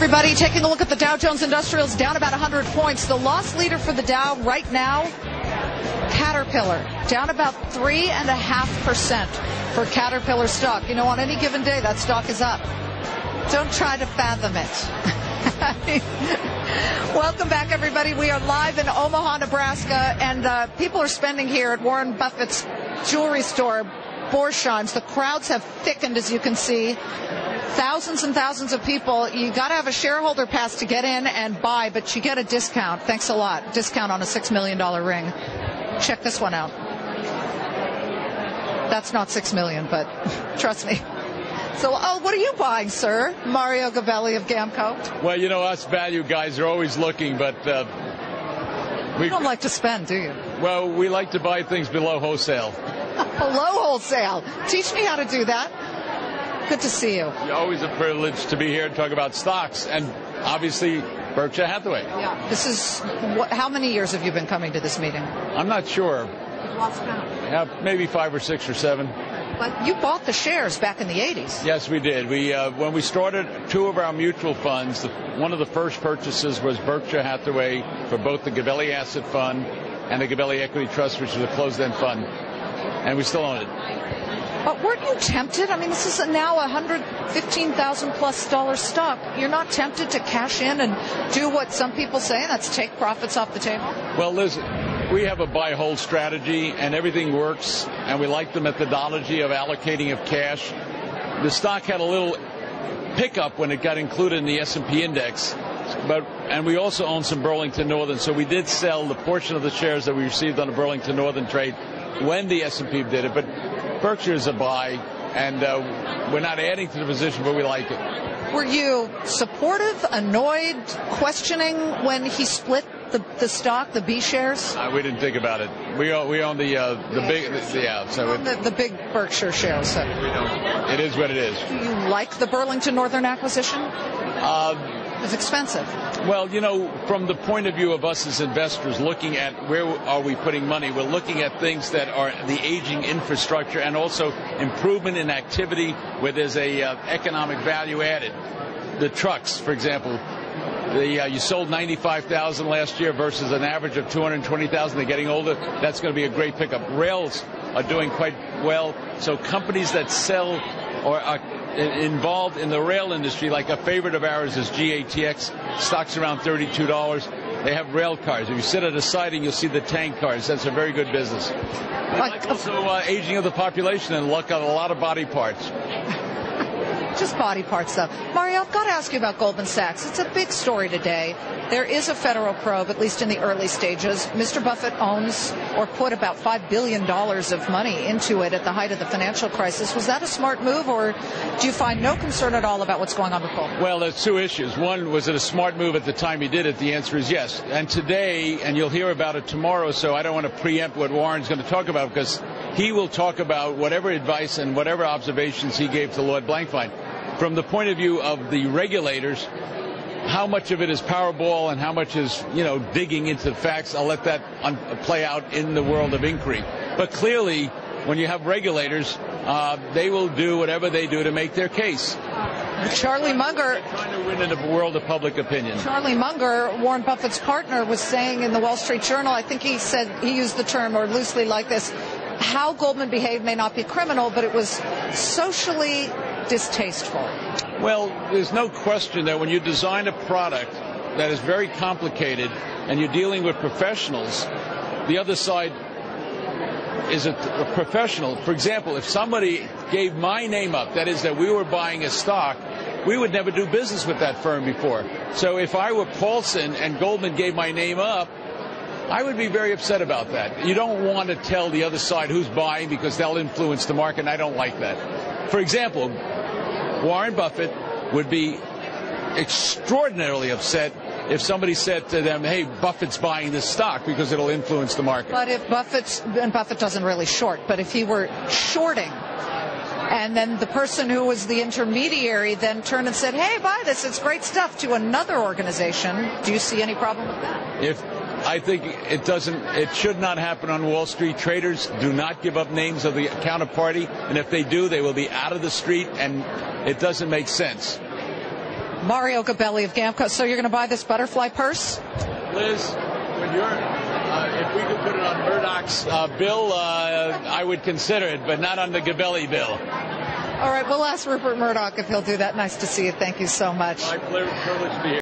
everybody. Taking a look at the Dow Jones Industrials, down about 100 points. The loss leader for the Dow right now, Caterpillar, down about 3.5% for Caterpillar stock. You know, on any given day, that stock is up. Don't try to fathom it. Welcome back, everybody. We are live in Omaha, Nebraska, and people are spending here at Warren Buffett's jewelry store, Borsheim's. The crowds have thickened, as you can see. Thousands and thousands of people. You got to have a shareholder pass to get in and buy, but you get a discount. Thanks a lot. Discount on a $6 million ring. Check this one out. That's not $6 million, but trust me. So, what are you buying, sir? Mario Gabelli of Gamco. Well, you know, us value guys are always looking, but we don't like to spend, do you? Well, we like to buy things below wholesale. Below wholesale. Teach me how to do that. Good to see you. It's always a privilege to be here and talk about stocks, and obviously Berkshire Hathaway. Yeah. This is how many years have you been coming to this meeting? I'm not sure. You've lost count. Yeah, maybe 5 or 6 or 7. But you bought the shares back in the 80s. Yes, we did. When we started 2 of our mutual funds, one of the first purchases was Berkshire Hathaway for both the Gabelli Asset Fund and the Gabelli Equity Trust, which was a closed-end fund, and we still own it. But weren't you tempted? I mean, this is now $115,000+ stock. You're not tempted to cash in and do what some people say, and that's take profits off the table? Well, Liz, we have a buy-hold strategy, and everything works, and we like the methodology of allocating of cash. The stock had a little pickup when it got included in the S&P index, and we also own some Burlington Northern, so we did sell the portion of the shares that we received on the Burlington Northern trade when the S&P did it. But Berkshire is a buy, and we're not adding to the position, but we like it. Were you supportive, annoyed, questioning when he split the stock, the B shares? We didn't think about it. We own the big, the big Berkshire shares. So. It is what it is. Do you like the Burlington Northern acquisition? It's expensive. Well, you know, from the point of view of us as investors looking at where are we putting money, we're looking at things that are the aging infrastructure and also improvement in activity where there's a economic value added. The trucks, for example, you sold 95,000 last year versus an average of 220,000. They're getting older. That's going to be a great pickup. Rails are doing quite well. So companies that sell or are involved in the rail industry, like a favorite of ours is GATX, stocks around $32. They have rail cars. If you sit at a siding, you'll see the tank cars. That's a very good business. Like also aging of the population and look at a lot of body parts. Just body parts, though. Mario, I've got to ask you about Goldman Sachs. It's a big story today. There is a federal probe, at least in the early stages. Mr. Buffett owns or put about $5 billion of money into it at the height of the financial crisis. Was that a smart move, or do you find no concern at all about what's going on with Goldman? Well, there's 2 issues. One, was it a smart move at the time he did it? The answer is yes. And today, and you'll hear about it tomorrow, so I don't want to preempt what Warren's going to talk about, because he will talk about whatever advice and whatever observations he gave to Lord Blankfein. From the point of view of the regulators, how much of it is Powerball and how much is, digging into the facts, I'll let that play out in the world of inquiry. But clearly, when you have regulators, they will do whatever they do to make their case. Charlie Munger, trying to win in the world of public opinion. Charlie Munger, Warren Buffett's partner, was saying in the Wall Street Journal, I think he said, he used the term, or loosely like this, how Goldman behaved may not be criminal, but it was socially distasteful. Well, there's no question that when you design a product that is very complicated and you're dealing with professionals, the other side is a professional. For example, if somebody gave my name up, that is that we were buying a stock, we would never do business with that firm before. So if I were Paulson and Goldman gave my name up, I would be very upset about that. You don't want to tell the other side who's buying because they'll influence the market, and I don't like that. For example, Warren Buffett would be extraordinarily upset if somebody said to them, hey, Buffett's buying this stock because it'll influence the market. But if Buffett doesn't really short, but if he were shorting, and then the person who was the intermediary then turned and said, hey, buy this, it's great stuff, to another organization, do you see any problem with that? I think it should not happen on Wall Street. Traders do not give up names of the counterparty, and if they do, they will be out of the street, and it doesn't make sense. Mario Gabelli of Gamco. So you're going to buy this butterfly purse? Liz, when if we could put it on Murdoch's bill, I would consider it, but not on the Gabelli bill. All right, we'll ask Rupert Murdoch if he'll do that. Nice to see you. Thank you so much. My privilege to be here.